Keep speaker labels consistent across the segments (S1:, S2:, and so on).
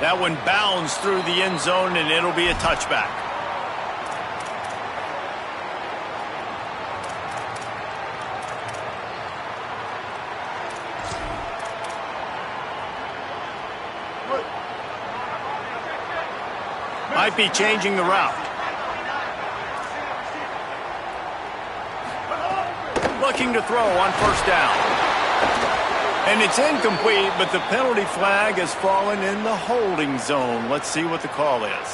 S1: That one bounds through the end zone, and it'll be a touchback. Might be changing the route. Looking to throw on first down. And it's incomplete, but the penalty flag has fallen in the holding zone. Let's see what the call is.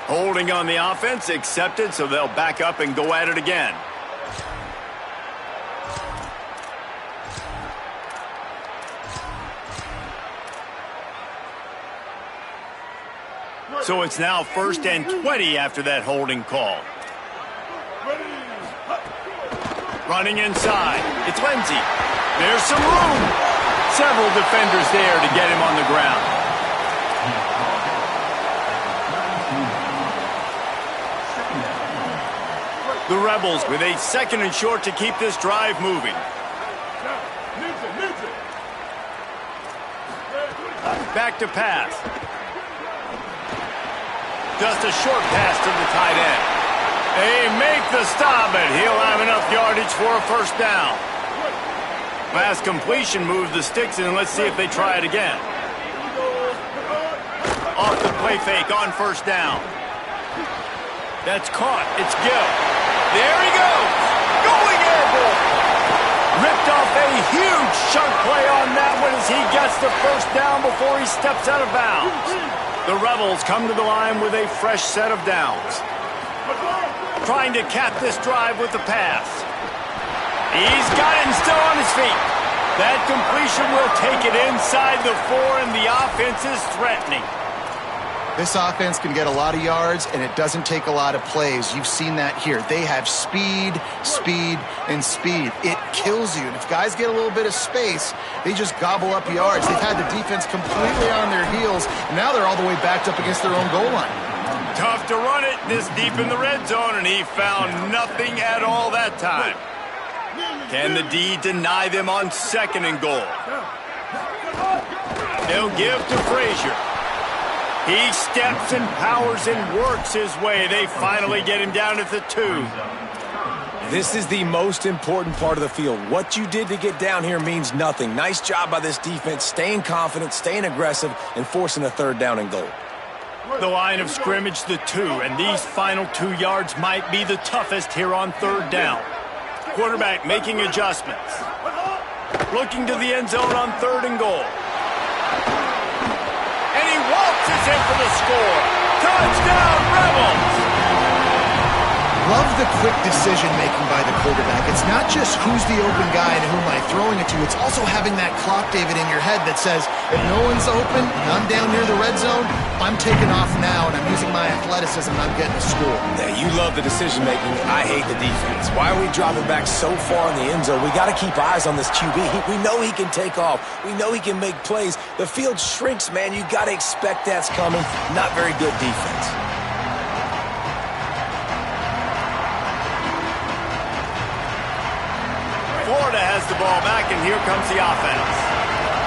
S1: Holding on the offense, accepted, so they'll back up and go at it again. So it's now 1st and 20 after that holding call. Running inside. It's Lindsey. There's some room. Several defenders there to get him on the ground. The Rebels with a 2nd and short to keep this drive moving. Back to pass. Just a short pass to the tight end. They make the stop, and he'll have enough yardage for a first down. Last completion moves the sticks in, and let's see if they try it again. Off the play fake on first down. That's caught. It's Gill. There he goes. Going airborne. Ripped off a huge chunk play on that one as he gets the first down before he steps out of bounds. The Rebels come to the line with a fresh set of downs. Trying to cap this drive with the pass. He's got it and still on his feet. That completion will take it inside the 4, and the offense is threatening.
S2: This offense can get a lot of yards, and it doesn't take a lot of plays. You've seen that here. They have speed, speed, and speed. It kills you. And if guys get a little bit of space, they just gobble up yards. They've had the defense completely on their heels, and now they're all the way backed up against their own goal line.
S1: Tough to run it this deep in the red zone, and he found nothing at all that time. Can the D deny them on 2nd and goal? They'll give to Frazier. He steps and powers and works his way. They finally get him down at the 2.
S3: This is the most important part of the field. What you did to get down here means nothing. Nice job by this defense, staying confident, staying aggressive, and forcing a 3rd down and goal.
S1: The line of scrimmage, the 2, and these final 2 yards might be the toughest here on 3rd down. Quarterback making adjustments. Looking to the end zone on 3rd and goal. And he waltzes in for the score. Touchdown, Rebels!
S2: Love the quick decision-making by the quarterback. It's not just who's the open guy and who am I throwing it to. It's also having that clock, David, in your head that says, if no one's open and I'm down near the red zone, I'm taking off now and I'm using my athleticism and I'm getting a score.
S3: Yeah, you love the decision-making. I hate the defense. Why are we dropping back so far in the end zone? We got to keep eyes on this QB. We know he can take off. We know he can make plays. The field shrinks, man. You got to expect that's coming. Not very good defense.
S1: Florida has the ball back, and here comes the offense.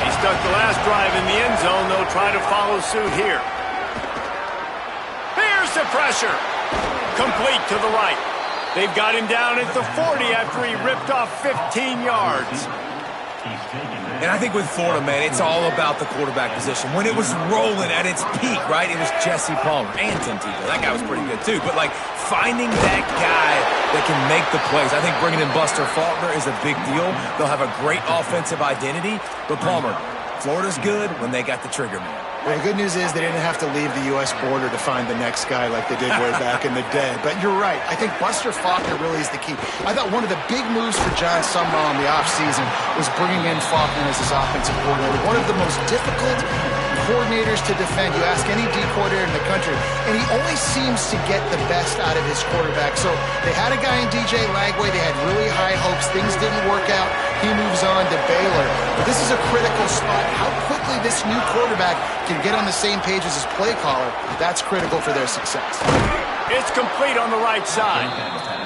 S1: He stuck the last drive in the end zone. They'll try to follow suit here. Here's the pressure. Complete to the right. They've got him down at the 40 after he ripped off 15 yards.
S3: And I think with Florida, man, it's all about the quarterback position. When it was rolling at its peak, right, it was Jesse Palmer and Tim Tebow. That guy was pretty good, too. But, like, finding that guy that can make the plays. I think bringing in Buster Faulkner is a big deal. They'll have a great offensive identity. But, Palmer, Florida's good when they got the trigger man.
S2: Well, the good news is they didn't have to leave the U.S. border to find the next guy like they did way back in the day. But you're right. I think Buster Faulkner really is the key. I thought one of the big moves for John Summerall in the offseason was bringing in Faulkner as his offensive coordinator. One of the most difficult coordinators to defend. You ask any D coordinator in the country, and he only seems to get the best out of his quarterback. So they had a guy in DJ Lagway. They had really high hopes. Things didn't work out. He moves on to Baylor. But this is a critical spot. How quickly this new quarterback can get on the same page as his play caller, that's critical for their success.
S1: It's complete on the right side.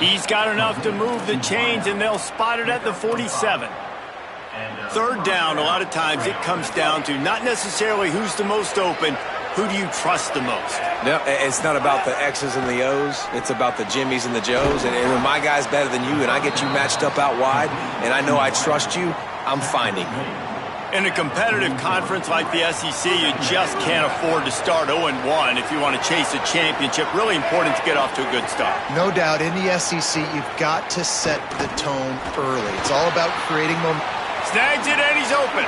S1: He's got enough to move the chains, and they'll spot it at the 47. 3rd down, a lot of times it comes down to not necessarily who's the most open, who do you trust the most?
S3: No, it's not about the X's and the O's. It's about the Jimmys and the Joes. And when my guy's better than you and I get you matched up out wide and I know I trust you, I'm finding you.
S1: In a competitive conference like the SEC, you just can't afford to start 0-1 if you want to chase a championship. Really important to get off to a good start.
S2: No doubt, in the SEC, you've got to set the tone early. It's all about creating momentum.
S1: Snags it and he's open.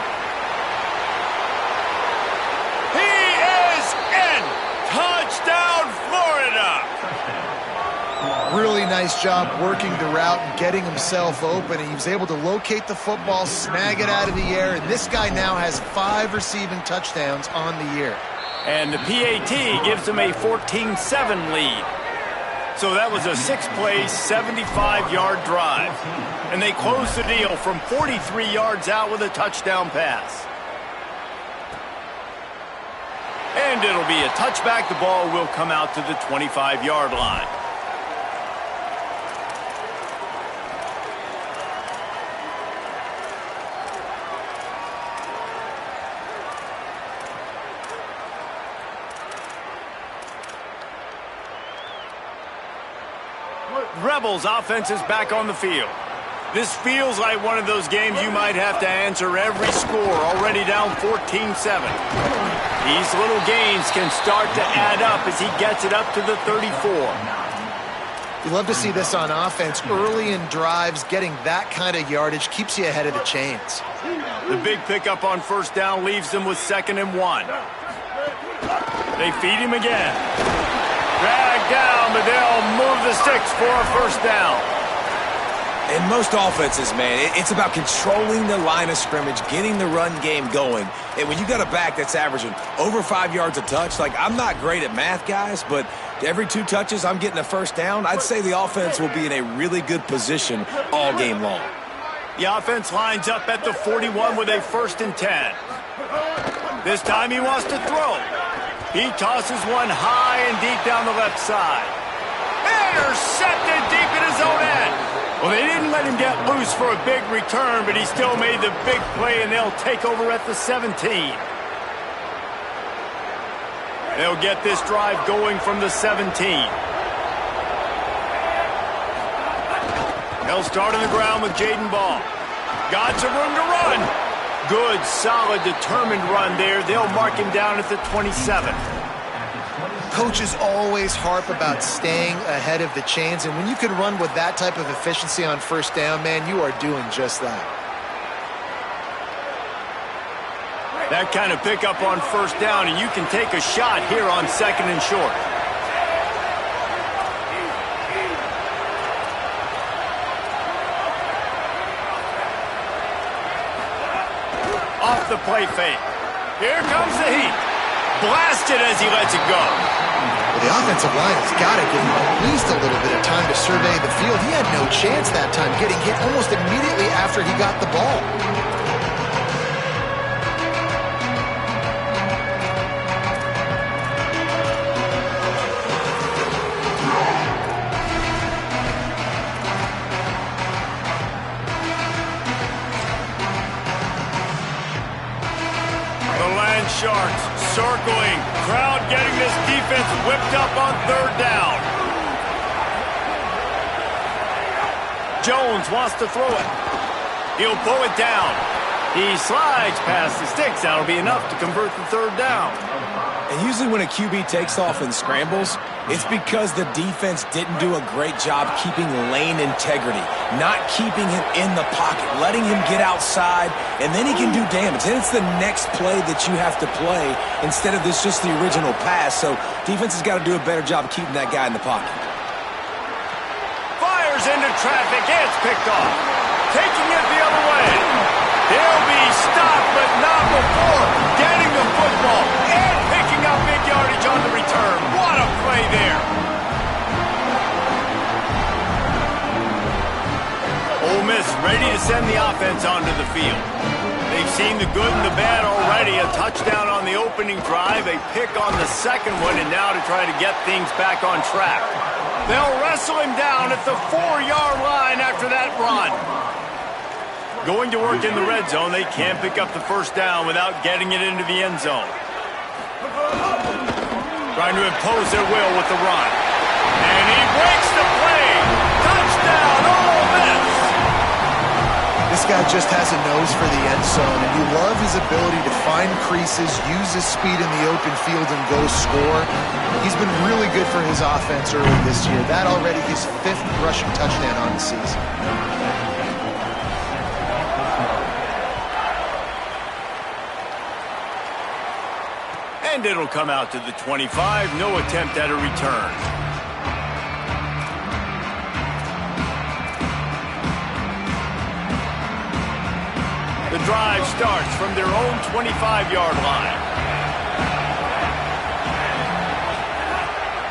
S1: He is in! Touchdown, Florida!
S2: Really nice job working the route and getting himself open. He was able to locate the football, snag it out of the air, and this guy now has 5 receiving touchdowns on the year.
S1: And the PAT gives him a 14-7 lead. So that was a 6-play, 75-yard drive. And they closed the deal from 43 yards out with a touchdown pass. And it'll be a touchback. The ball will come out to the 25-yard line. Rebels offense is back on the field. This feels like one of those games you might have to answer every score, already down 14-7. These little gains can start to add up as he gets it up to the 34.
S2: You love to see this on offense. Early in drives, getting that kind of yardage keeps you ahead of the chains.
S1: The big pickup on first down leaves them with 2nd and 1. They feed him again. Drag down, but they'll move the sticks for a first down.
S3: In most offenses, man, it's about controlling the line of scrimmage, getting the run game going. And when you got a back that's averaging over 5 yards a touch, like I'm not great at math, guys, but every 2 touches I'm getting a first down, I'd say the offense will be in a really good position all game long.
S1: The offense lines up at the 41 with a 1st and 10. This time he wants to throw. He tosses one high and deep down the left side. Intercepted deep in his own end. Well, they didn't let him get loose for a big return, but he still made the big play, and they'll take over at the 17. They'll get this drive going from the 17. They'll start on the ground with Jaden Ball. Got some room to run. Good, solid, determined run there. They'll mark him down at the 27.
S2: Coaches always harp about staying ahead of the chains, and when you can run with that type of efficiency on first down, man, you are doing just that.
S1: That kind of pickup on first down, and you can take a shot here on 2nd and short. Off the play fake. Here comes the heat. Blasted as he lets it go.
S2: Well, the offensive line has got to give him at least a little bit of time to survey the field. He had no chance that time, getting hit almost immediately after he got the ball.
S1: Sharks circling, crowd getting this defense whipped up on 3rd down. Jones wants to throw it. He'll pull it down. He slides past the sticks. That'll be enough to convert the 3rd down.
S3: And usually when a QB takes off and scrambles, it's because the defense didn't do a great job keeping lane integrity, not keeping him in the pocket, letting him get outside, and then he can do damage. Then it's the next play that you have to play instead of this just the original pass. So defense has got to do a better job of keeping that guy in the pocket.
S1: Fires into traffic. It's picked off. Taking it the other way. He'll be stopped, but not before getting the football and picking up big yardage on the return. What a play there. Ole Miss ready to send the offense onto the field. They've seen the good and the bad already. A touchdown on the opening drive, a pick on the 2nd one, and now to try to get things back on track. They'll wrestle him down at the 4-yard line after that run. Going to work in the red zone. They can't pick up the first down without getting it into the end zone. Trying to impose their will with the run. And he breaks the play. Touchdown, Ole Miss.
S2: This guy just has a nose for the end zone, and you love his ability to find creases, use his speed in the open field, and go score. He's been really good for his offense early this year. That already his 5th rushing touchdown on the season.
S1: And it'll come out to the 25. No attempt at a return. The drive starts from their own 25-yard line.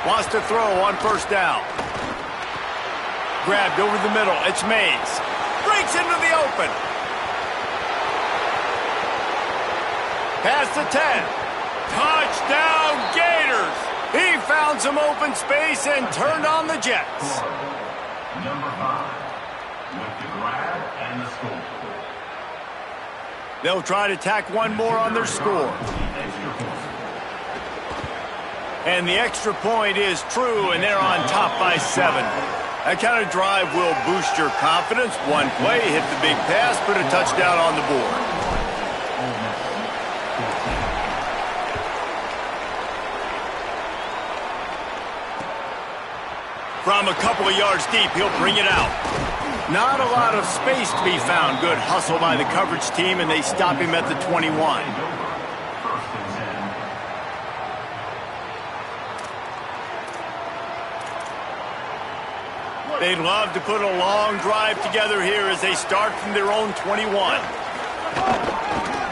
S1: Wants to throw on first down. Grabbed over the middle. It's Mays. Breaks into the open. Past the 10. Touchdown, Gators! He found some open space and turned on the Jets.
S4: Number 5, with the grab and the score.
S1: They'll try to tack one more on their score. And the extra point is true, and they're on top by 7. That kind of drive will boost your confidence. One play, hit the big pass, put a touchdown on the board. From a couple of yards deep, he'll bring it out. Not a lot of space to be found. Good hustle by the coverage team, and they stop him at the 21. They'd love to put a long drive together here as they start from their own 21.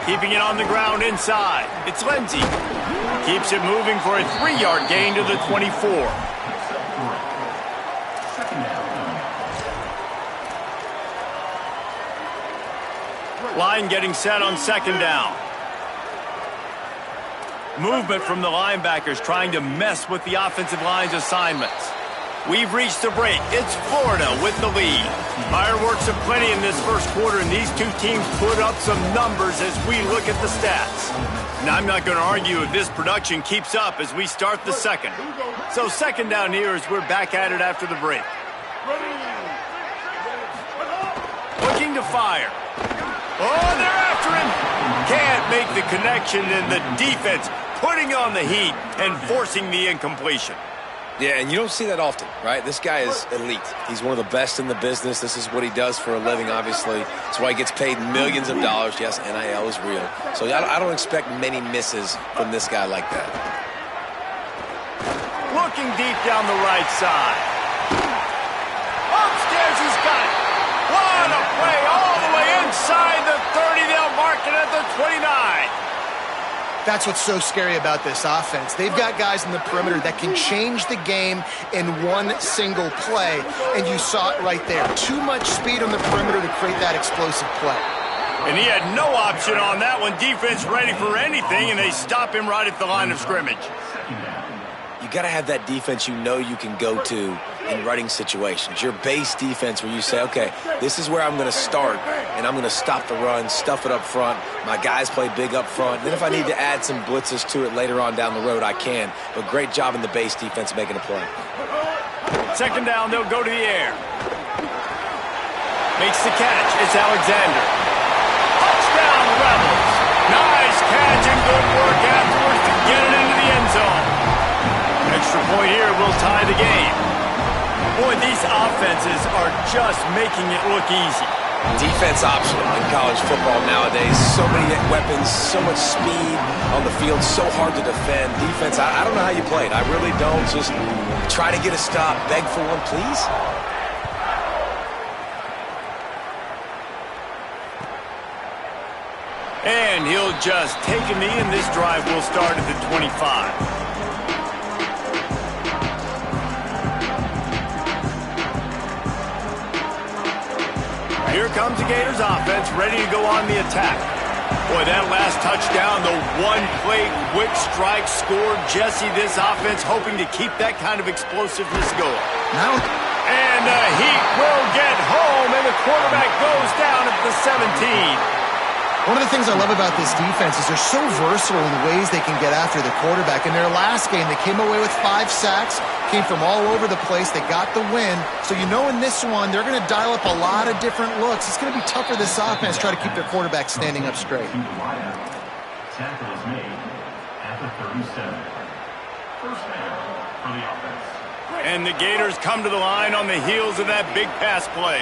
S1: Keeping it on the ground inside. It's Lindsey. Keeps it moving for a 3-yard gain to the 24. Line getting set on second down. Movement from the linebackers trying to mess with the offensive line's assignments. We've reached the break. It's Florida with the lead. Fireworks aplenty in this first quarter, and these two teams put up some numbers as we look at the stats. And I'm not going to argue if this production keeps up as we start the second. So second down here as we're back at it after the break. Looking to fire. Oh, they're after him. Can't make the connection, and the defense putting on the heat and forcing the incompletion.
S3: Yeah, and you don't see that often, right? This guy is elite. He's one of the best in the business. This is what he does for a living, obviously. That's why he gets paid millions of dollars. Yes, NIL is real. So I don't expect many misses from this guy like that.
S1: Looking deep down the right side. Upstairs, he's got it. What a play all the way inside the 30. They'll mark it at the 29.
S2: That's what's so scary about this offense. They've got guys in the perimeter that can change the game in one single play, and you saw it right there. Too much speed on the perimeter to create that explosive play.
S1: And he had no option on that one. Defense ready for anything, and they stop him right at the line of scrimmage.
S3: You got to have that defense you know you can go to in running situations. Your base defense where you say, okay, this is where I'm going to start, and I'm going to stop the run, stuff it up front. My guys play big up front. Then if I need to add some blitzes to it later on down the road, I can. But great job in the base defense making a play.
S1: Second down, they'll go to the air. Makes the catch. It's Alexander. Touchdown, Rebels. Nice catch and good work afterwards to get it into the end zone. Extra point here will tie the game. Boy, these offenses are just making it look easy.
S3: Defense optional in college football nowadays. So many weapons, so much speed on the field, so hard to defend. Defense, I don't know how you play it. I really don't. Just try to get a stop. Beg for one, please.
S1: And he'll just take a knee, and this drive will start at the 25. Here comes the Gators offense, ready to go on the attack. Boy, that last touchdown, the one-play quick strike scored. Jesse, this offense hoping to keep that kind of explosiveness going.
S2: Now,
S1: and the Heat will get home, and the quarterback goes down at the 17.
S2: One of the things I love about this defense is they're so versatile in the ways they can get after the quarterback. In their last game, they came away with 5 sacks, came from all over the place. They got the win. So you know in this one, they're going to dial up a lot of different looks. It's going to be tough for this offense to try to keep their quarterback standing up straight.
S4: Tackle is made at the 37. First down for the offense.
S1: And the Gators come to the line on the heels of that big pass play.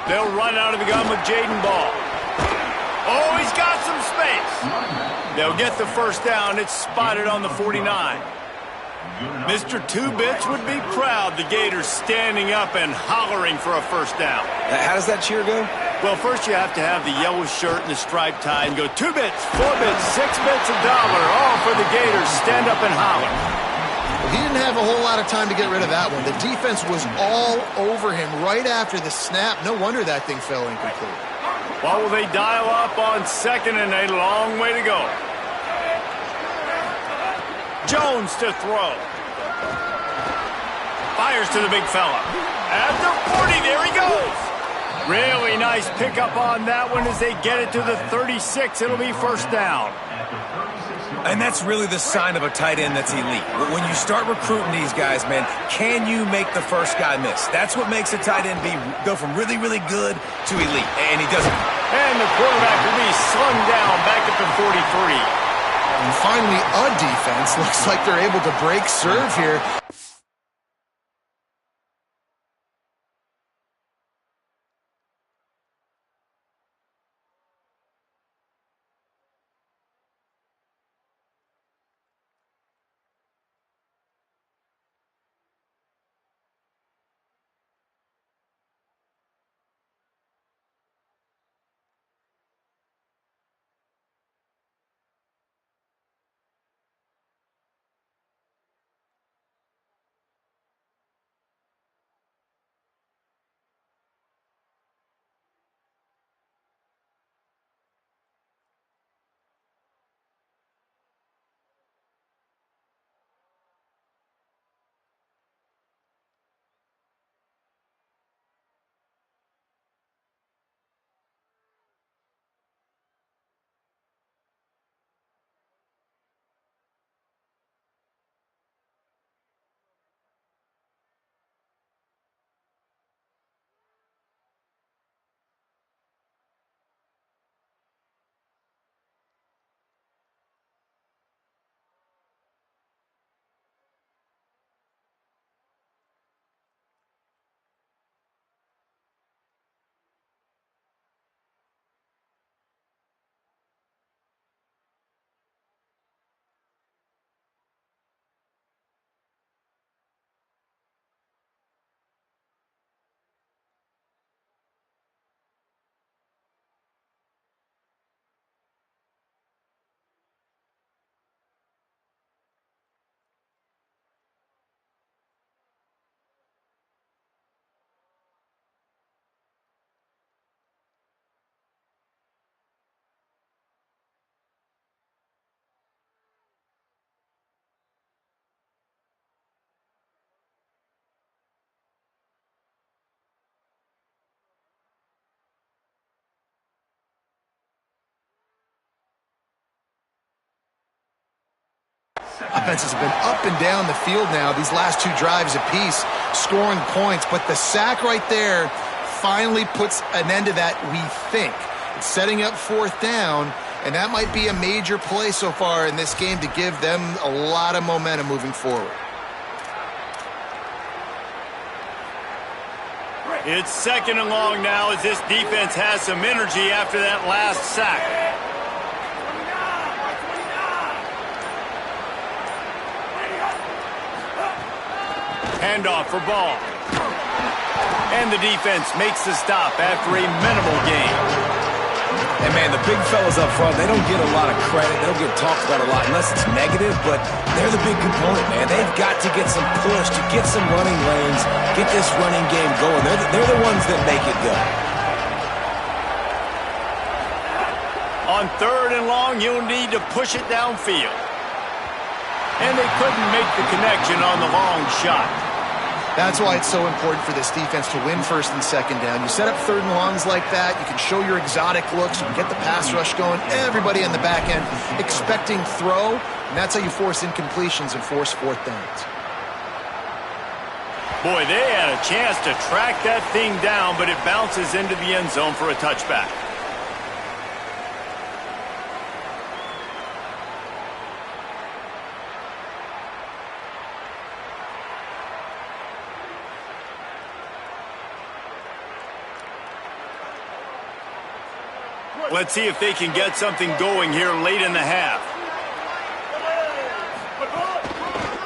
S1: They'll run out of the gun with Jaden Ball. Oh, he's got some space. They'll get the first down. It's spotted on the 49. Mr. Two-Bits would be proud. The Gators standing up and hollering for a first down.
S3: How does that cheer go?
S1: Well, first you have to have the yellow shirt and the striped tie and go 2 bits, 4 bits, 6 bits, $1. All for the Gators. Stand up and holler.
S2: He didn't have a whole lot of time to get rid of that one. The defense was all over him right after the snap. No wonder that thing fell incomplete.
S1: What will they dial up on 2nd and a long way to go? Jones to throw. Fires to the big fella. At the 40, there he goes. Really nice pickup on that one as they get it to the 36. It'll be first down.
S3: And that's really the sign of a tight end that's elite. When you start recruiting these guys, man, can you make the first guy miss? That's what makes a tight end go from really, really good to elite. And he doesn't.
S1: And the quarterback will be slung down back at the 43.
S2: And finally, a defense. Looks like they're able to break serve here. Offenses have been up and down the field now these last 2 drives apiece, scoring points. But the sack right there finally puts an end to that, we think. It's setting up 4th down, and that might be a major play so far in this game to give them a lot of momentum moving forward.
S1: It's 2nd and long now as this defense has some energy after that last sack. Handoff for Ball. And the defense makes the stop after a minimal gain.
S3: And, man, the big fellas up front, they don't get a lot of credit. They don't get talked about a lot unless it's negative, but they're the big component, man. They've got to get some push, to get some running lanes, get this running game going. They're the ones that make it go.
S1: On 3rd and long, you'll need to push it downfield. And they couldn't make the connection on the long shot.
S2: That's why it's so important for this defense to win first and second down. You set up third and longs like that, you can show your exotic looks, you can get the pass rush going, everybody on the back end expecting throw, and that's how you force incompletions and force fourth downs.
S1: Boy, they had a chance to track that thing down, but it bounces into the end zone for a touchback. Let's see if they can get something going here late in the half.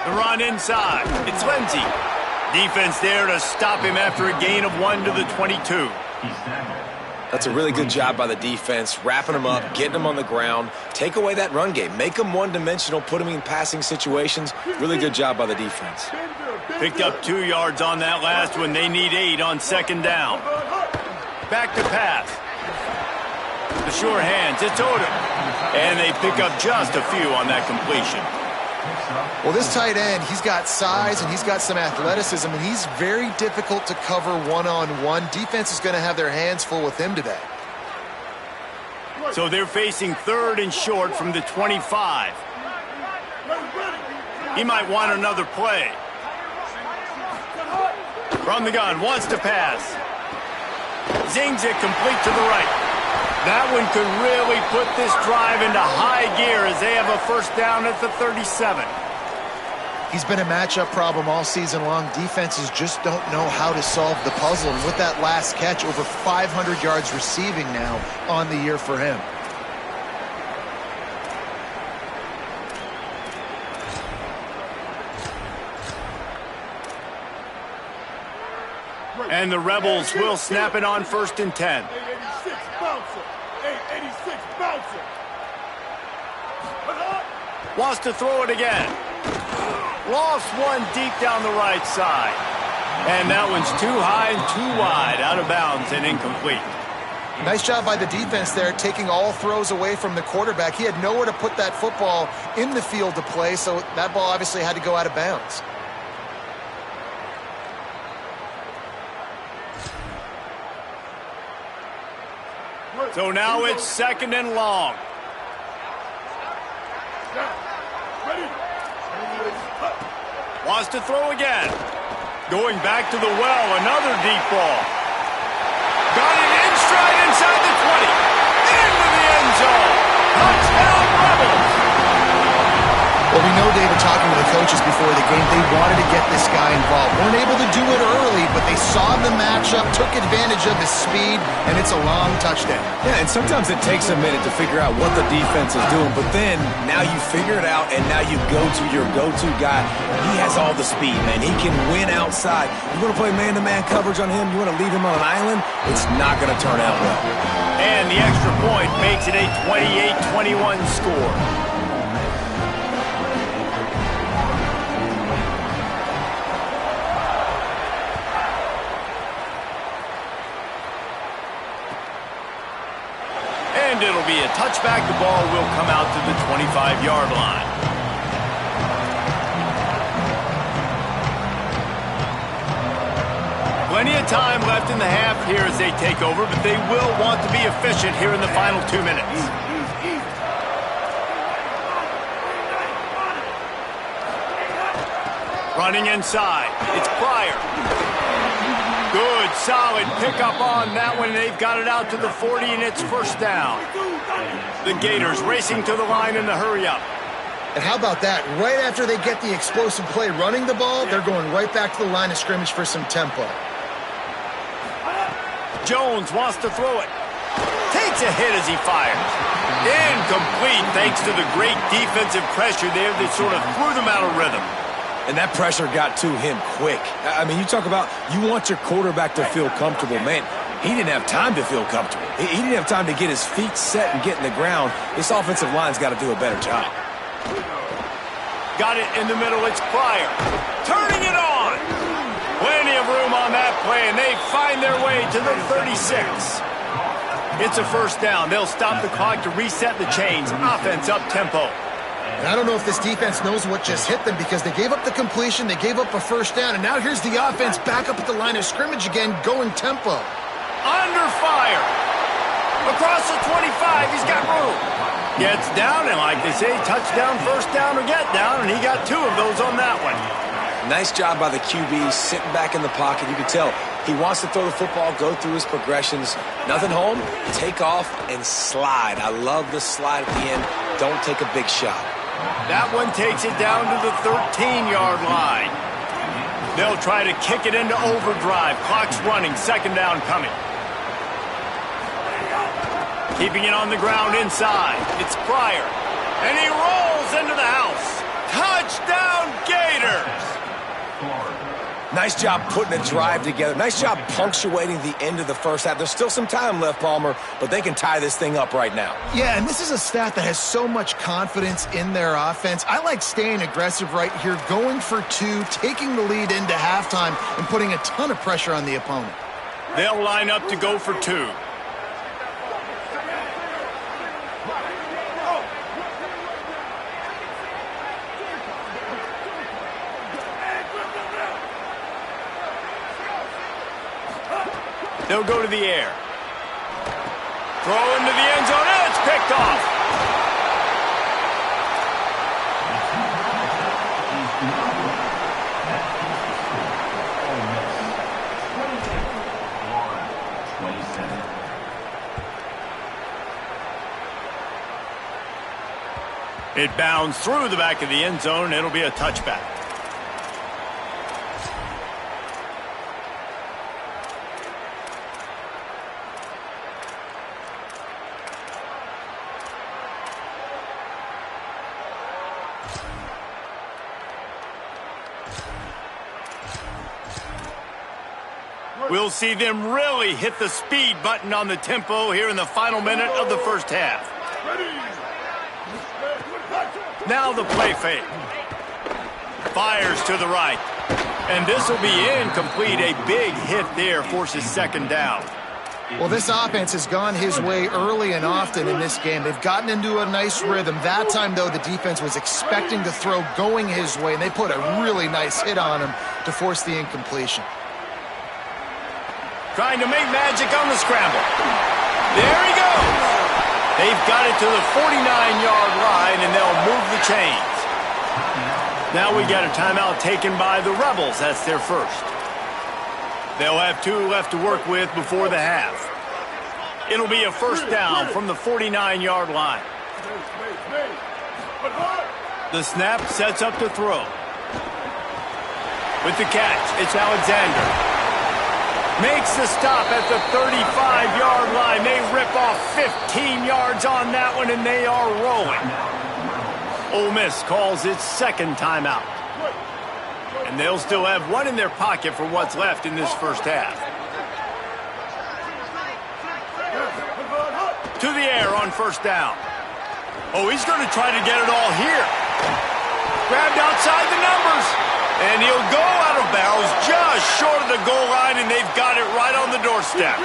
S1: The run inside. It's Lindsey. Defense there to stop him after a gain of 1 to the 22.
S3: That's a really good job by the defense, wrapping them up, getting them on the ground. Take away that run game. Make them one-dimensional, put them in passing situations. Really good job by the defense.
S1: Picked up 2 yards on that last one. They need 8 on second down. Back to pass. The sure hands, it's Odom. And they pick up just a few on that completion.
S2: Well, this tight end, he's got size and he's got some athleticism, and he's very difficult to cover one-on-one. Defense is going to have their hands full with him today.
S1: So they're facing third and short from the 25. He might want another play. From the gun, wants to pass. Zings it complete to the right. That one could really put this drive into high gear as they have a first down at the 37.
S2: He's been a matchup problem all season long. Defenses just don't know how to solve the puzzle. And with that last catch, over 500 yards receiving now on the year for him.
S1: And the Rebels will snap it on first and 10.
S5: 886 bouncer. 886 bouncer.
S1: Wants to throw it again. Lost one deep down the right side. And that one's too high and too wide, out of bounds and incomplete.
S2: Nice job by the defense there, taking all throws away from the quarterback. He had nowhere to put that football in the field to play, so that ball obviously had to go out of bounds.
S1: So now it's second and long. Wants to throw again. Going back to the well, another deep ball. Got it in stride inside the 20. Into the end zone. Touchdown Rebels.
S2: Well, we know, David, talking to the coaches before the game, they wanted to get this guy involved. Weren't able to do it early, but they saw the matchup, took advantage of his speed, and it's a long touchdown.
S3: Yeah, and sometimes it takes a minute to figure out what the defense is doing, but then now you figure it out, and now you go to your go-to guy. He has all the speed, man. He can win outside. You want to play man-to-man coverage on him? You want to leave him on an island? It's not going to turn out well.
S1: And the extra point makes it a 28-21 score. And it'll be a touchback. The ball will come out to the 25-yard line. Plenty of time left in the half here as they take over, but they will want to be efficient here in the final 2 minutes. Running inside. It's Pryor. Good, solid pickup on that one. They've got it out to the 40, and it's first down. The Gators racing to the line in the hurry-up.
S2: And how about that? Right after they get the explosive play running the ball, they're going right back to the line of scrimmage for some tempo.
S1: Jones wants to throw it. Takes a hit as he fires. Incomplete thanks to the great defensive pressure there that sort of threw them out of rhythm.
S3: And that pressure got to him quick. I mean, you talk about you want your quarterback to feel comfortable. Man, he didn't have time to feel comfortable. He didn't have time to get his feet set and get in the ground. This offensive line's got to do a better job.
S1: Got it in the middle. It's Pryor. Turning it on. Plenty of room on that play, and they find their way to the 36. It's a first down. They'll stop the clock to reset the chains. Offense up tempo.
S2: And I don't know if this defense knows what just hit them because they gave up the completion, they gave up a first down, and now here's the offense back up at the line of scrimmage again, going tempo.
S1: Under fire. Across the 25, he's got room. Gets down, and like they say, touchdown, first down, or get down, and he got 2 of those on that one.
S3: Nice job by the QB sitting back in the pocket. You can tell he wants to throw the football, go through his progressions. Nothing home, take off, and slide. I love the slide at the end. Don't take a big shot.
S1: That one takes it down to the 13-yard line. They'll try to kick it into overdrive. Clock's running, second down coming. Keeping it on the ground inside. It's Pryor. And he rolls into the house. Touchdown, Gators!
S3: Nice job putting a drive together. Nice job punctuating the end of the first half. There's still some time left, Palmer, but they can tie this thing up right now.
S2: Yeah, and this is a staff that has so much confidence in their offense. I like staying aggressive right here, going for 2, taking the lead into halftime, and putting a ton of pressure on the opponent.
S1: They'll line up to go for 2. They'll go to the air. Throw into the end zone, and it's picked off. It bounds through the back of the end zone. It'll be a touchback. We'll see them really hit the speed button on the tempo here in the final minute of the first half. Now the play fake. Fires to the right. And this will be incomplete. A big hit there forces second down.
S2: Well, this offense has gone his way early and often in this game. They've gotten into a nice rhythm. That time, though, the defense was expecting to throw going his way, and they put a really nice hit on him to force the incompletion.
S1: Trying to make magic on the scramble. There he goes. They've got it to the 49-yard line, and they'll move the chains. Now we got a timeout taken by the Rebels. That's their first. They'll have 2 left to work with before the half. It'll be a first down from the 49-yard line. The snap sets up to throw. With the catch, it's Alexander. Makes the stop at the 35-yard line. They rip off 15 yards on that one, and they are rolling. Ole Miss calls its second timeout. And they'll still have 1 in their pocket for what's left in this first half. To the air on first down. Oh, he's going to try to get it all here. Grabbed outside the numbers. And he'll go out of bounds just short of the goal line, and they've got it right on the doorstep.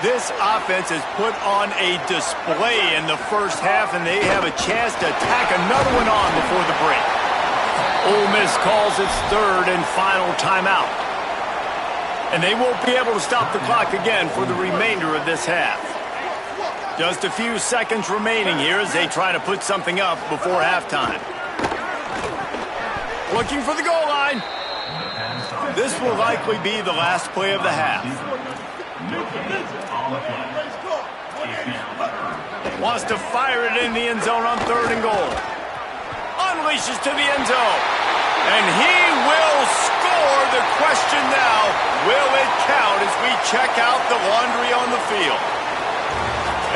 S1: This offense has put on a display in the first half, and they have a chance to tack another one on before the break. Ole Miss calls its third and final timeout. And they won't be able to stop the clock again for the remainder of this half. Just a few seconds remaining here as they try to put something up before halftime. Looking for the goal line. This will likely be the last play of the half. Wants to fire it in the end zone on 3rd and goal. Unleashes to the end zone. And he will score. The question now, will it count as we check out the laundry on the field?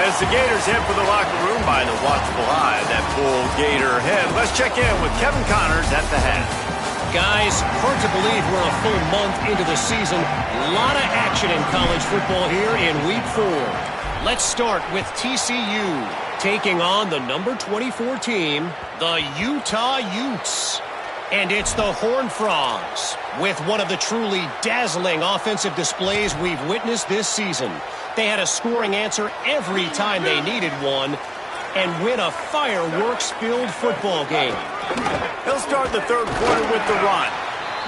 S1: As the Gators head for the locker room by the watchful eye of that bull Gator head, let's check in with Kevin Connors at the half.
S6: Guys, hard to believe we're a full month into the season. A lot of action in college football here in Week 4. Let's start with TCU taking on the number 24 team, the Utah Utes. And it's the Horned Frogs with one of the truly dazzling offensive displays we've witnessed this season. They had a scoring answer every time they needed one. and win a fireworks-filled football game.
S1: He'll start the third quarter with the run.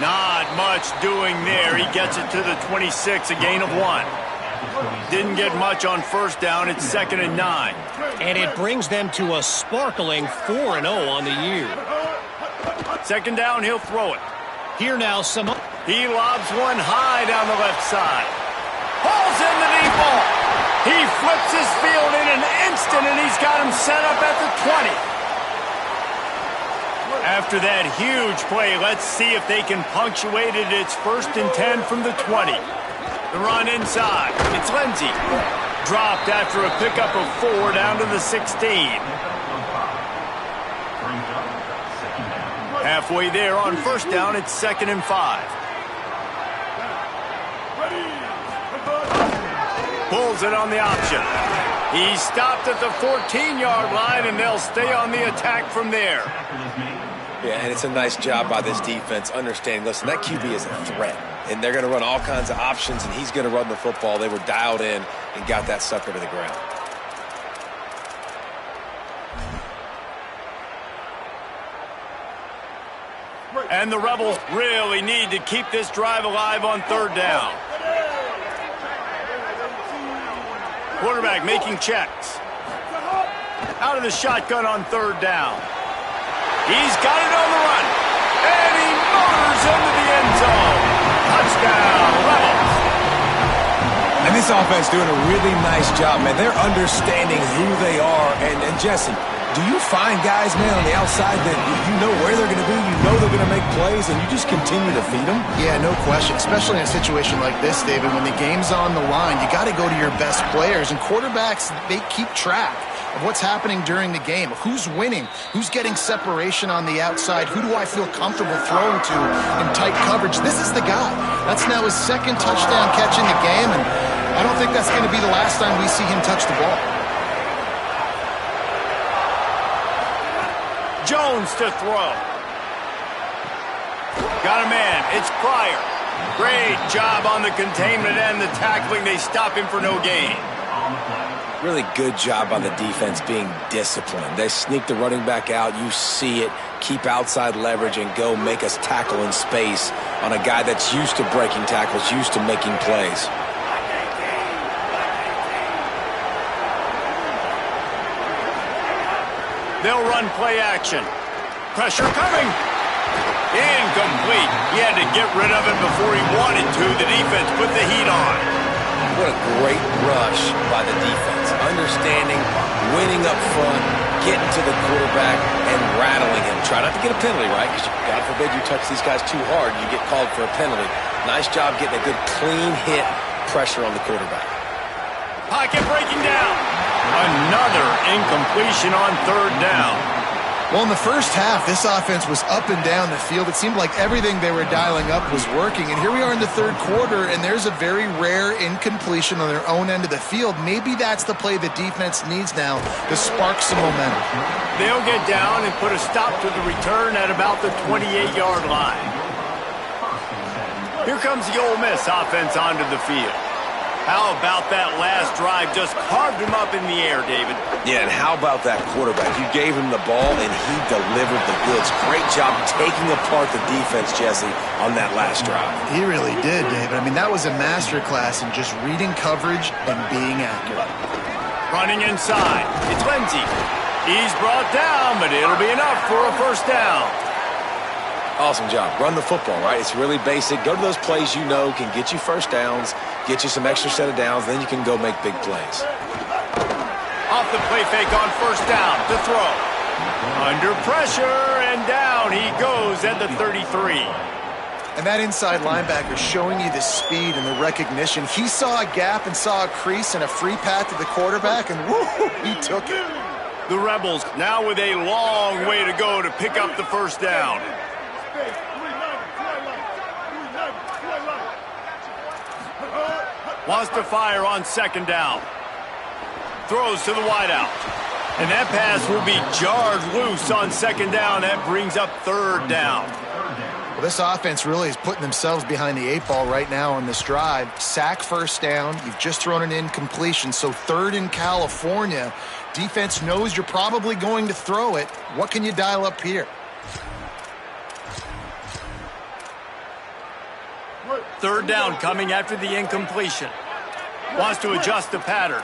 S1: Not much doing there. He gets it to the 26, a gain of 1. Didn't get much on first down. It's 2nd and 9.
S6: And it brings them to a sparkling 4-0 on the year.
S1: 2nd down, he'll throw it.
S6: Here now,
S1: He lobs one high down the left side. Hauls in the deep ball. He flips his field in an instant, and he's got him set up at the 20. After that huge play, let's see if they can punctuate it. It's 1st and 10 from the 20. The run inside. It's Lindsey. Dropped after a pickup of 4 down to the 16. Halfway there on first down, it's 2nd and 5. Pulls it on the option. He stopped at the 14-yard line, and they'll stay on the attack from there.
S3: Yeah, and it's a nice job by this defense understanding, listen, that QB is a threat, and they're going to run all kinds of options, and he's going to run the football. They were dialed in and got that sucker to the ground.
S1: And the Rebels really need to keep this drive alive on 3rd down. Quarterback making checks. Out of the shotgun on 3rd down. He's got it on the run. And he motors into the end zone. Touchdown, Rebels.
S3: And this offense doing a really nice job, man. They're understanding who they are. And Jesse, do you find guys, man, on the outside that you know where they're going to be, you know they're going to make plays, and you just continue to feed them?
S2: Yeah, no question, especially in a situation like this, David, when the game's on the line, you got to go to your best players, and quarterbacks, they keep track of what's happening during the game, who's winning, who's getting separation on the outside, who do I feel comfortable throwing to in tight coverage. This is the guy. That's now his 2nd touchdown catch in the game, and I don't think that's going to be the last time we see him touch the ball.
S1: Jones to throw. Got a man. It's Pryor. Great job on the containment and the tackling. They stop him for no gain.
S3: Really good job by the defense being disciplined. They sneak the running back out. You see it. Keep outside leverage and go make us tackle in space on a guy that's used to breaking tackles, used to making plays.
S1: They'll run play action. Pressure coming. Incomplete. He had to get rid of it before he wanted to. The defense put the heat on.
S3: What a great rush by the defense. Understanding, winning up front, getting to the quarterback, and rattling him. Try not to get a penalty, right? Because God forbid you touch these guys too hard, you get called for a penalty. Nice job getting a good clean hit pressure on the quarterback.
S1: Pocket breaking down. Another incompletion on 3rd down.
S2: Well, in the first half, this offense was up and down the field. It seemed like everything they were dialing up was working. And here we are in the 3rd quarter, and there's a very rare incompletion on their own end of the field. Maybe that's the play the defense needs now to spark some momentum.
S1: They'll get down and put a stop to the return at about the 28-yard line. Here comes the Ole Miss offense onto the field. How about that last drive? Just carved him up in the air, David.
S3: Yeah, and how about that quarterback? You gave him the ball, and he delivered the goods. Great job taking apart the defense, Jesse, on that last drive.
S2: He really did, David. I mean, that was a masterclass in just reading coverage and being accurate.
S1: Running inside. It's Lindsey. He's brought down, but it'll be enough for a 1st down.
S3: Awesome job. Run the football, right? It's really basic. Go to those plays you know can get you 1st downs, get you some extra set of downs, then you can go make big plays.
S1: Off the play fake on 1st down to throw. Under pressure, and down he goes at the 33.
S2: And that inside linebacker showing you the speed and the recognition. He saw a gap and saw a crease and a free path to the quarterback, and woo, he took it.
S1: The Rebels now with a long way to go to pick up the 1st down. Wants to fire on 2nd down. Throws to the wideout. And that pass will be jarred loose on 2nd down. That brings up 3rd down.
S2: This offense really is putting themselves behind the 8 ball right now on this drive. Sack first down. You've just thrown an incompletion. So 3rd in California. Defense knows you're probably going to throw it. What can you dial up here?
S1: 3rd down coming after the incompletion. Wants to adjust the pattern.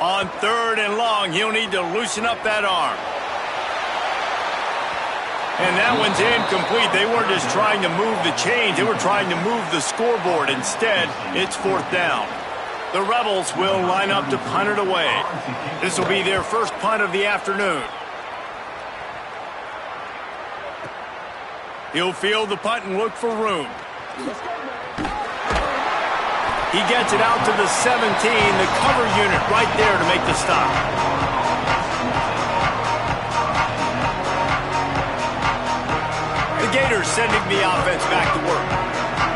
S1: On 3rd and long, he'll need to loosen up that arm. And that one's incomplete. They weren't just trying to move the chains. They were trying to move the scoreboard. Instead, it's 4th down. The Rebels will line up to punt it away. This will be their first punt of the afternoon. He'll field the punt and look for room. He gets it out to the 17, the cover unit right there to make the stop. The Gators sending the offense back to work.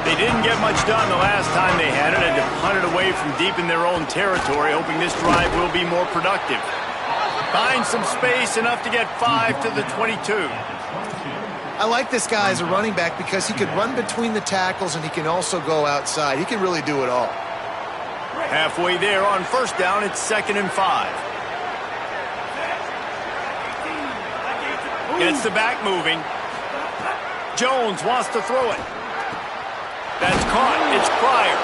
S1: They didn't get much done the last time they had it and to punt it away from deep in their own territory, hoping this drive will be more productive. Find some space, enough to get 5 to the 22.
S2: I like this guy as a running back because he can run between the tackles and he can also go outside. He can really do it all.
S1: Halfway there on 1st down, it's 2nd and 5. Gets the back moving. Jones wants to throw it. That's caught. It's Pryor.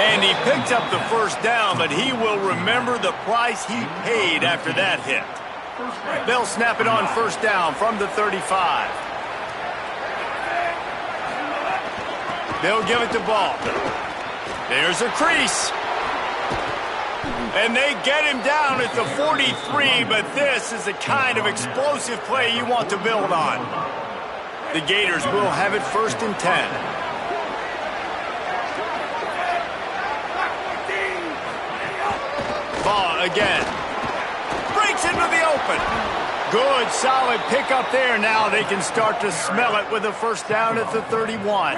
S1: And he picks up the 1st down, but he will remember the price he paid after that hit. They'll snap it on 1st down from the 35. They'll give it to Ball. There's a crease. And they get him down at the 43, but this is the kind of explosive play you want to build on. The Gators will have it 1st and 10. Ball again. Breaks into the open. Good, solid pickup there. Now they can start to smell it with a 1st down at the 31.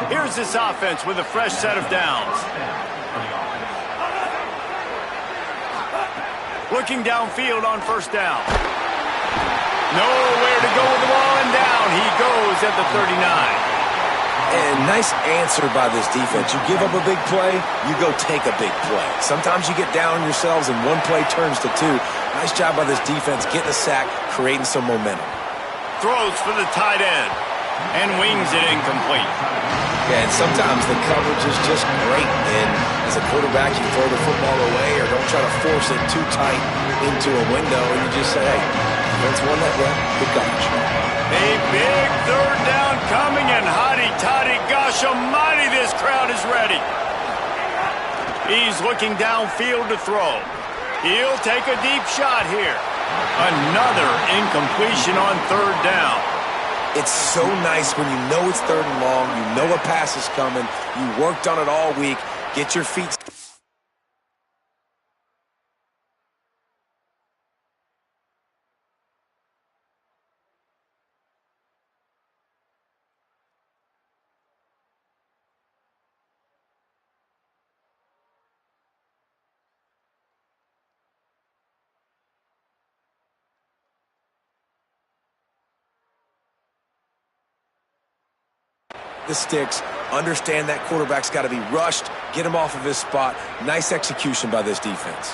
S1: Here's this offense with a fresh set of downs. Looking downfield on 1st down. Nowhere to go with the ball, and down he goes at the 39.
S3: And nice answer by this defense. You give up a big play, you go take a big play. Sometimes you get down on yourselves and one play turns to 2. Nice job by this defense getting a sack, creating some momentum.
S1: Throws for the tight end and wings it incomplete.
S3: Yeah, and sometimes the coverage is just great. And as a quarterback, you throw the football away or don't try to force it too tight into a window, and you just say, hey, defense won that way. Good coverage.
S1: A big 3rd down coming, and hotty-toddy, gosh almighty, this crowd is ready. He's looking downfield to throw. He'll take a deep shot here. Another incompletion on 3rd down.
S3: It's so nice when you know it's 3rd and long, you know a pass is coming, you worked on it all week, get your feet. The sticks, understand that quarterback's got to be rushed, get him off of his spot. Nice execution by this defense.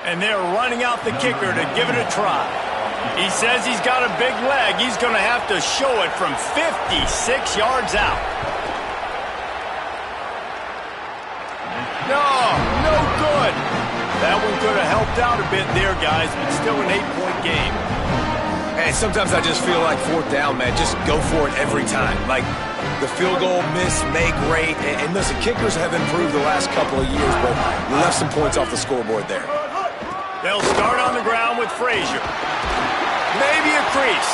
S1: And they're running out the kicker to give it a try. He says he's got a big leg. He's going to have to show it from 56 yards out. No good. That one could have helped out a bit there, guys, but still an 8-point game.
S3: And sometimes I just feel like 4th down, man, just go for it every time. Like the field goal miss, make great. And listen, kickers have improved the last couple of years, but you left some points off the scoreboard there.
S1: They'll start on the ground with Frazier. Maybe a crease.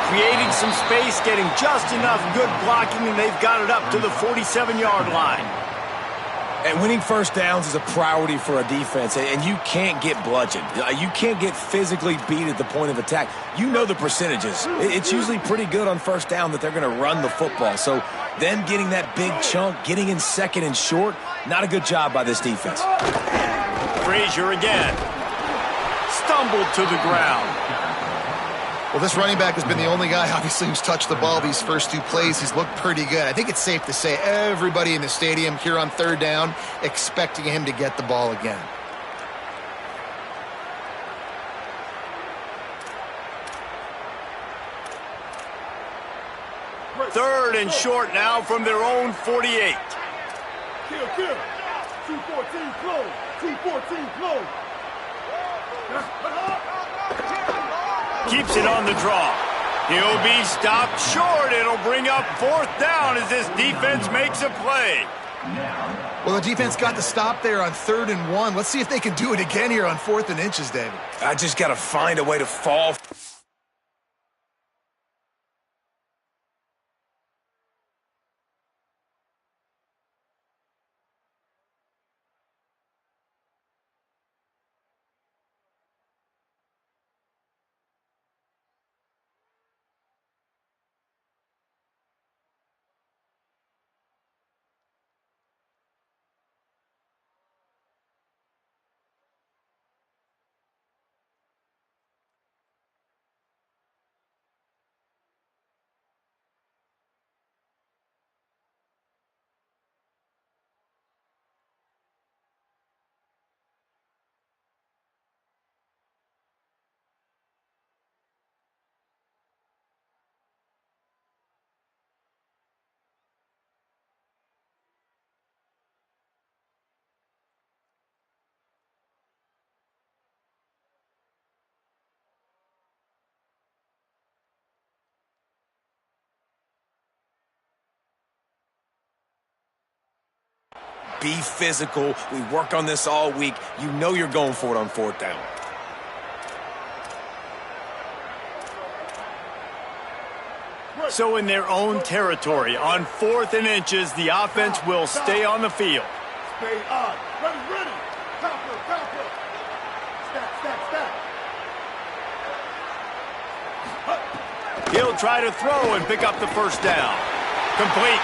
S1: Creating some space, getting just enough good blocking, and they've got it up to the 47-yard line.
S3: And winning 1st downs is a priority for a defense, and you can't get bludgeoned. You can't get physically beat at the point of attack. You know the percentages. It's usually pretty good on 1st down that they're going to run the football. So them getting that big chunk, getting in 2nd and short, Not a good job by this defense.
S1: Frazier again. Stumbled to the ground.
S2: Well, this running back has been the only guy, obviously, who's touched the ball these first 2 plays. He's looked pretty good. I think it's safe to say everybody in the stadium here on 3rd down expecting him to get the ball again.
S1: Third and short now from their own 48.
S5: Kill, kill. 214 close. 214 close.
S1: Keeps it on the draw. He'll be stopped short. It'll bring up 4th down as this defense makes a play.
S2: Well, the defense got the stop there on 3rd and 1. Let's see if they can do it again here on 4th and inches, David.
S3: I just got to find a way to fall. Be physical. We work on this all week. You know you're going for it on 4th down.
S1: So in their own territory, on 4th and inches, the offense will stay on the field.
S5: Stay on. Ready, ready. Copper, copper. Stack, stack, stack.
S1: He'll try to throw and pick up the 1st down. Complete.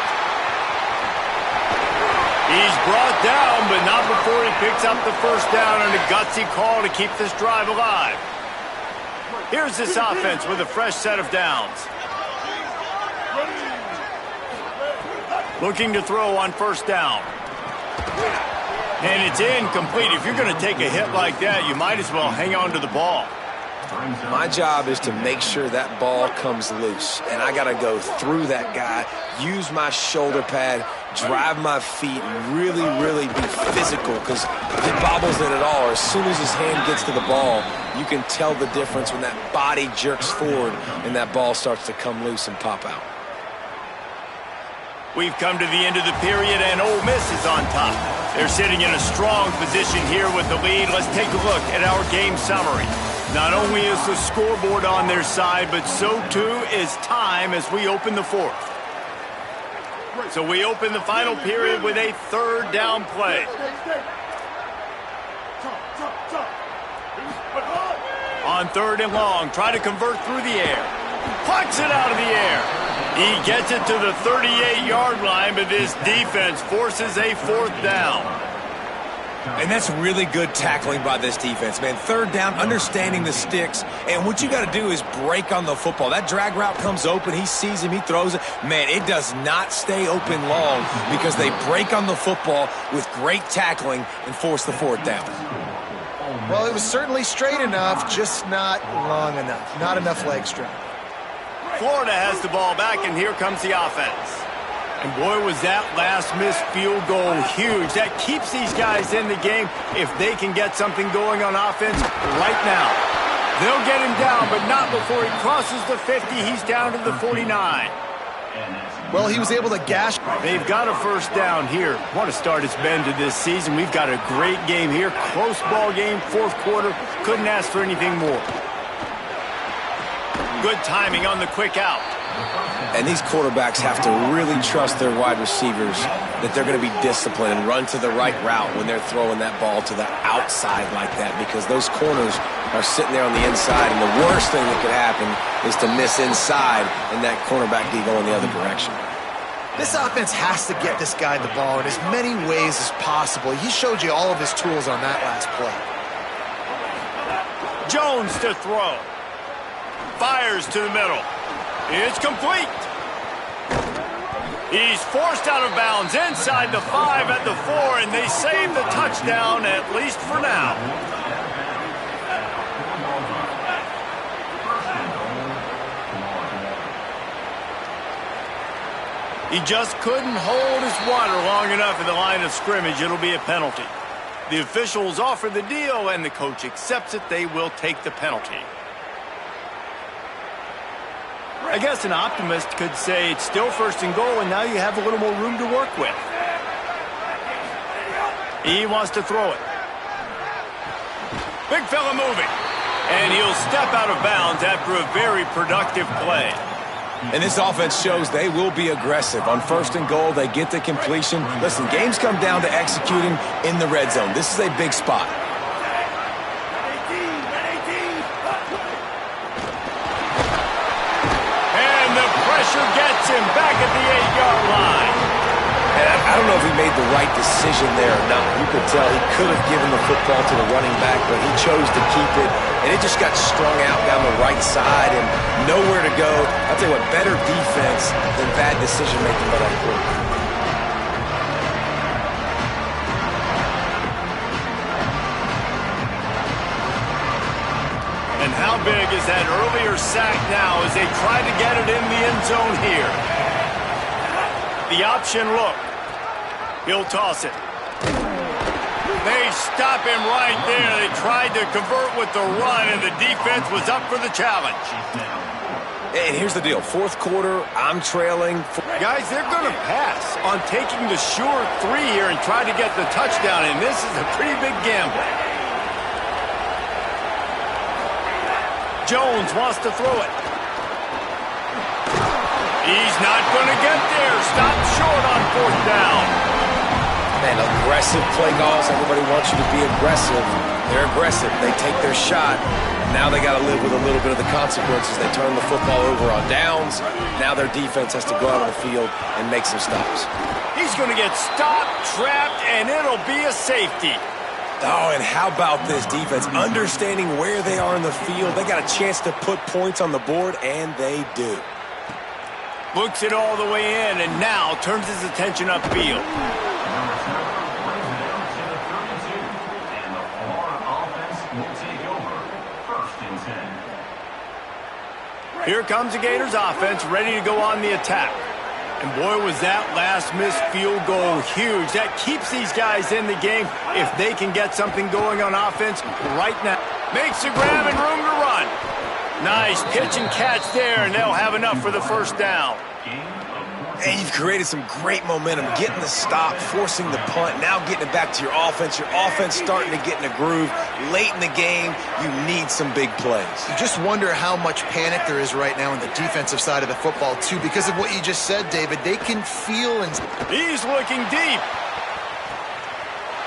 S1: He's brought down, but not before he picks up the 1st down on a gutsy call to keep this drive alive. Here's this offense with a fresh set of downs. Looking to throw on 1st down. And it's incomplete. If you're going to take a hit like that, you might as well hang on to the ball.
S3: My job is to make sure that ball comes loose, and I got to go through that guy, use my shoulder pad, drive my feet, and really, really be physical, because he bobbles it at all. As soon as his hand gets to the ball, you can tell the difference when that body jerks forward and that ball starts to come loose and pop out.
S1: We've come to the end of the period, and Ole Miss is on top. They're sitting in a strong position here with the lead. Let's take a look at our game summary. Not only is the scoreboard on their side, but so too is time as we open the 4th. So we open the final period with a 3rd down play. On 3rd and long, try to convert through the air. Plucks it out of the air. He gets it to the 38-yard line, but this defense forces a 4th down.
S3: And that's really good tackling by this defense, man. 3rd down, understanding the sticks. And what you got to do is break on the football. That drag route comes open. He sees him. He throws it. Man, it does not stay open long because they break on the football with great tackling and force the 4th down.
S2: Well, it was certainly straight enough, just not long enough. Not enough leg strength.
S1: Florida has the ball back, and here comes the offense. And boy, was that last missed field goal huge. That keeps these guys in the game if they can get something going on offense right now. They'll get him down, but not before he crosses the 50. He's down to the 49.
S2: Well, he was able to gash.
S1: They've got a 1st down here. What a start it's been to this season. We've got a great game here. Close ball game, 4th quarter. Couldn't ask for anything more. Good timing on the quick out.
S3: And these quarterbacks have to really trust their wide receivers that they're going to be disciplined and run to the right route when they're throwing that ball to the outside like that, because those corners are sitting there on the inside, and the worst thing that could happen is to miss inside and that cornerback be going the other direction.
S2: This offense has to get this guy the ball in as many ways as possible. He showed you all of his tools on that last play.
S1: Jones to throw. Fires to the middle. It's complete. He's forced out of bounds inside the 5 at the 4, and they save the touchdown, at least for now. He just couldn't hold his water long enough in the line of scrimmage. It'll be a penalty. The officials offer the deal, and the coach accepts it. They will take the penalty. I guess an optimist could say it's still 1st and goal, and now you have a little more room to work with. He wants to throw it. Big fella moving. And he'll step out of bounds after a very productive play.
S3: And this offense shows they will be aggressive. On 1st and goal, they get the completion. Listen, games come down to executing in the red zone. This is a big spot.
S1: Gets him back at the 8-yard line.
S3: And I don't know if he made the right decision there or not. You could tell he could have given the football to the running back, but he chose to keep it, and it just got strung out down the right side and nowhere to go. I'll tell you what, better defense than bad decision-making by that quarterback.
S1: And how big is that earlier sack now as they try to get it in the end zone here? The option look. He'll toss it. They stop him right there. They tried to convert with the run, and the defense was up for the challenge.
S3: And here's the deal. 4th quarter, I'm trailing.
S1: Guys, they're going to pass on taking the sure 3 here and try to get the touchdown, and this is a pretty big gamble. Jones wants to throw it. He's not going to get there. Stop short on 4th down.
S3: Man, aggressive play calls. Everybody wants you to be aggressive. They're aggressive. They take their shot. Now they got to live with a little bit of the consequences. They turn the football over on downs. Now their defense has to go out on the field and make some stops.
S1: He's going to get stopped, trapped, and it'll be a safety.
S3: Oh, and how about this defense? Understanding where they are in the field. They got a chance to put points on the board, and they do.
S1: Looks it all the way in, and now turns his attention upfield. Here comes the Gators offense, ready to go on the attack. And boy, was that last missed field goal huge. That keeps these guys in the game if they can get something going on offense right now. Makes the grab and room to run. Nice pitch and catch there, and they'll have enough for the 1st down.
S3: And you've created some great momentum, getting the stop, forcing the punt, now getting it back to your offense. Your offense starting to get in a groove. Late in the game, you need some big plays.
S2: You just wonder how much panic there is right now on the defensive side of the football, too, because of what you just said, David. They can feel and...
S1: He's looking deep.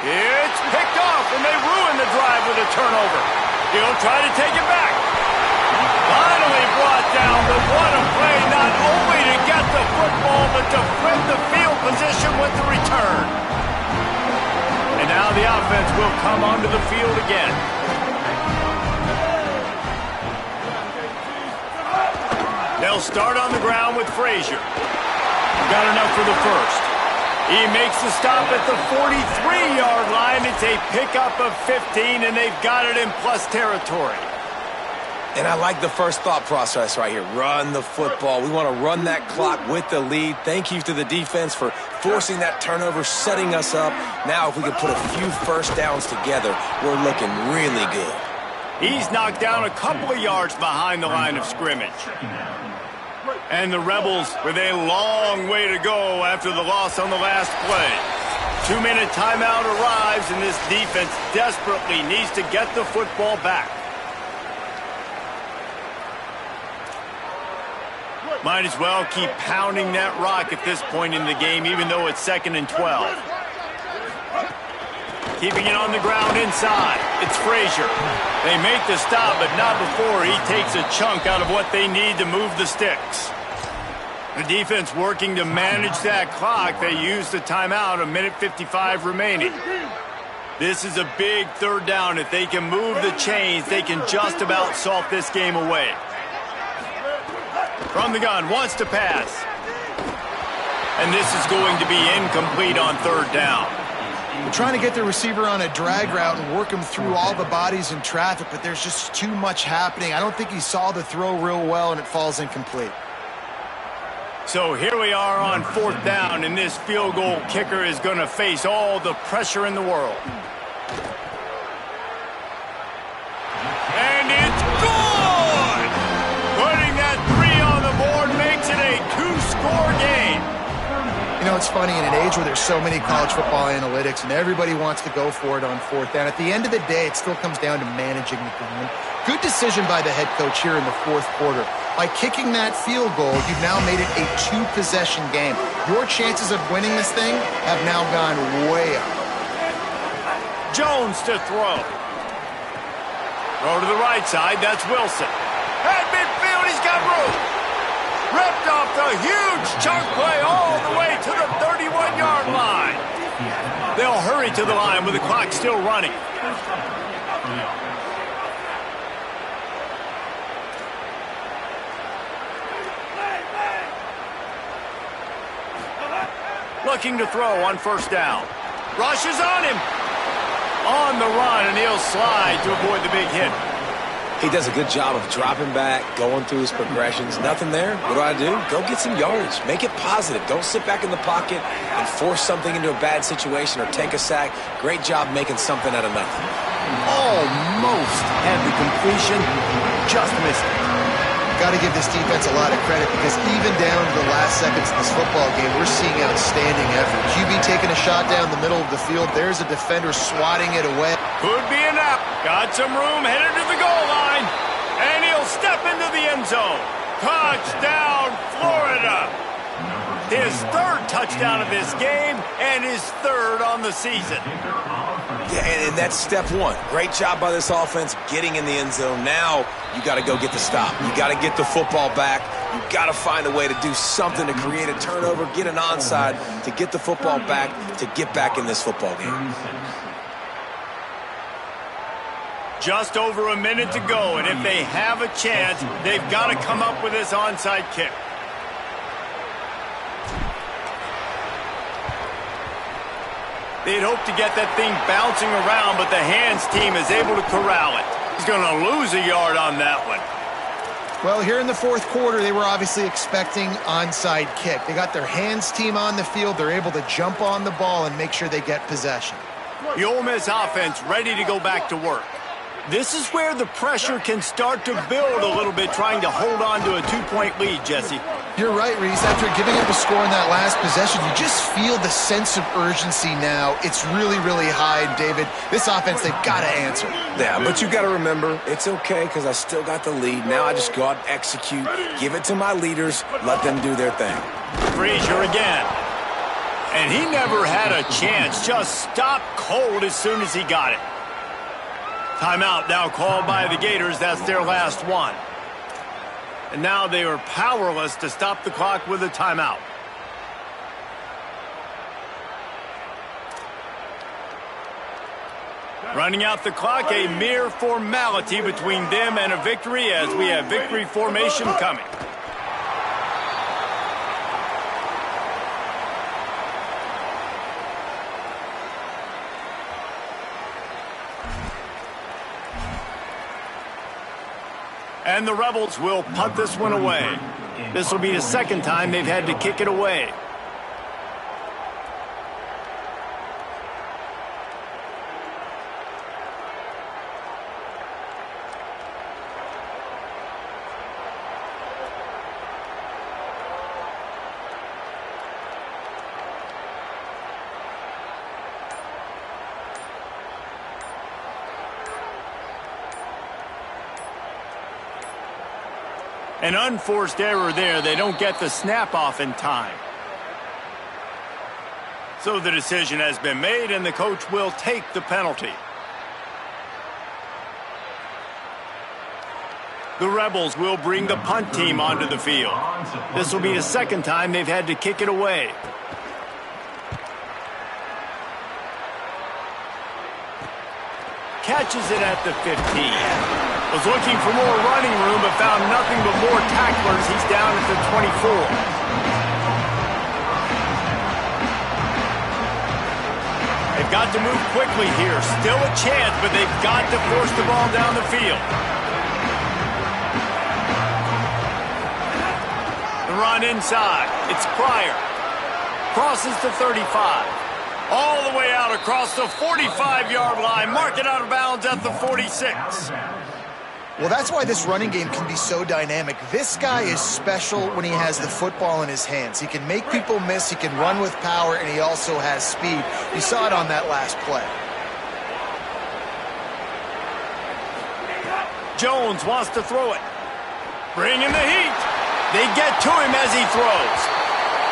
S1: It's picked off, and they ruin the drive with a turnover. He'll try to take it back. Finally brought down, but what a play, not only to get the football, but to flip the field position with the return. And now the offense will come onto the field again. They'll start on the ground with Frazier. Got enough for the 1st. He makes the stop at the 43-yard line. It's a pickup of 15, and they've got it in plus territory.
S3: And I like the first thought process right here. Run the football. We want to run that clock with the lead. Thank you to the defense for forcing that turnover, setting us up. Now if we can put a few 1st downs together, we're looking really good.
S1: He's knocked down a couple of yards behind the line of scrimmage. And the Rebels with a long way to go after the loss on the last play. 2-minute timeout arrives, and this defense desperately needs to get the football back. Might as well keep pounding that rock at this point in the game, even though it's 2nd and 12. Keeping it on the ground inside. It's Frazier. They make the stop, but not before he takes a chunk out of what they need to move the sticks. The defense working to manage that clock. They use the timeout, 1:55 remaining. This is a big third down. If they can move the chains, they can just about salt this game away. From the gun, wants to pass. And this is going to be incomplete on third down.
S2: They're trying to get the receiver on a drag route and work him through all the bodies in traffic, but there's just too much happening. I don't think he saw the throw real well, and it falls incomplete.
S1: So here we are on fourth down, and this field goal kicker is going to face all the pressure in the world. And it's good! Putting that 3 on the board makes it a 2-score game.
S2: You know, it's funny, in an age where there's so many college football analytics and everybody wants to go for it on fourth down, at the end of the day, it still comes down to managing the game. Good decision by the head coach here in the fourth quarter. By kicking that field goal, you've now made it a 2-possession game. Your chances of winning this thing have now gone way up.
S1: Jones to throw. Throw to the right side, that's Wilson. At midfield, he's got room. Ripped off the huge chunk play all the way to the 31-yard line. They'll hurry to the line with the clock still running. Looking to throw on first down. Rushes on him. On the run, and he'll slide to avoid the big hit.
S3: He does a good job of dropping back, going through his progressions. Nothing there. What do? Go get some yardage. Make it positive. Don't sit back in the pocket and force something into a bad situation or take a sack. Great job making something out of nothing.
S1: Almost had the completion. Just missed it.
S2: Got to give this defense a lot of credit because even down to the last seconds of this football game, we're seeing outstanding effort. QB taking a shot down the middle of the field. There's a defender swatting it away.
S1: Could be enough. Got some room, headed to the goal line. And he'll step into the end zone. Touchdown, Florida. His third touchdown of this game and his third on the season.
S3: Yeah, and that's step one. Great job by this offense getting in the end zone. Now you got to go get the stop. You got to get the football back. You got to find a way to do something to create a turnover, get an onside, to get the football back, to get back in this football game.
S1: Just over a minute to go, and if they have a chance, they've got to come up with this onside kick. They'd hope to get that thing bouncing around, but the hands team is able to corral it. He's going to lose a yard on that one.
S2: Well, here in the fourth quarter, they were obviously expecting onside kick. They got their hands team on the field. They're able to jump on the ball and make sure they get possession.
S1: The Ole Miss offense ready to go back to work. This is where the pressure can start to build a little bit, trying to hold on to a 2-point lead, Jesse.
S2: You're right, Reese. After giving up a score in that last possession, you just feel the sense of urgency now. It's really, really high, David. This offense, they've got to answer.
S3: Yeah, but you got to remember, it's okay because I still got the lead. Now I just go out and execute, give it to my leaders, let them do their thing.
S1: Frazier again. And he never had a chance. Just stopped cold as soon as he got it. Timeout now called by the Gators. That's their last one. And now they are powerless to stop the clock with a timeout. Running out the clock, a mere formality between them and a victory as we have victory formation coming. And the Rebels will punt this one away. This will be the second time they've had to kick it away. An unforced error there. They don't get the snap off in time. So the decision has been made, and the coach will take the penalty. The Rebels will bring the punt team onto the field. This will be the second time they've had to kick it away. Catches it at the 15. Was looking for more running room, but found nothing but more tacklers. He's down at the 24. They've got to move quickly here. Still a chance, but they've got to force the ball down the field. The run inside. It's Pryor. Crosses the 35. All the way out across the 45-yard line. Mark it out of bounds at the 46.
S2: Well, that's why this running game can be so dynamic. This guy is special when he has the football in his hands. He can make people miss, he can run with power, and he also has speed. You saw it on that last play.
S1: Jones wants to throw it. Bringing the heat. They get to him as he throws.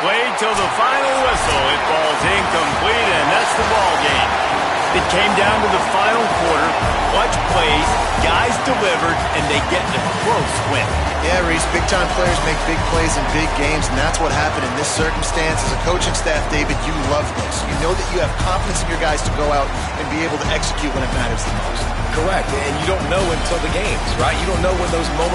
S1: Played till the final whistle. It falls incomplete, and that's the ball game. It came down to the final quarter. Clutch plays, guys delivered, and they get a close win.
S2: Yeah, Reese, big-time players make big plays in big games, and that's what happened in this circumstance. As a coaching staff, David, you love this. You know that you have confidence in your guys to go out and be able to execute when it matters the most.
S3: Correct, and you don't know until the games, right? You don't know when those moments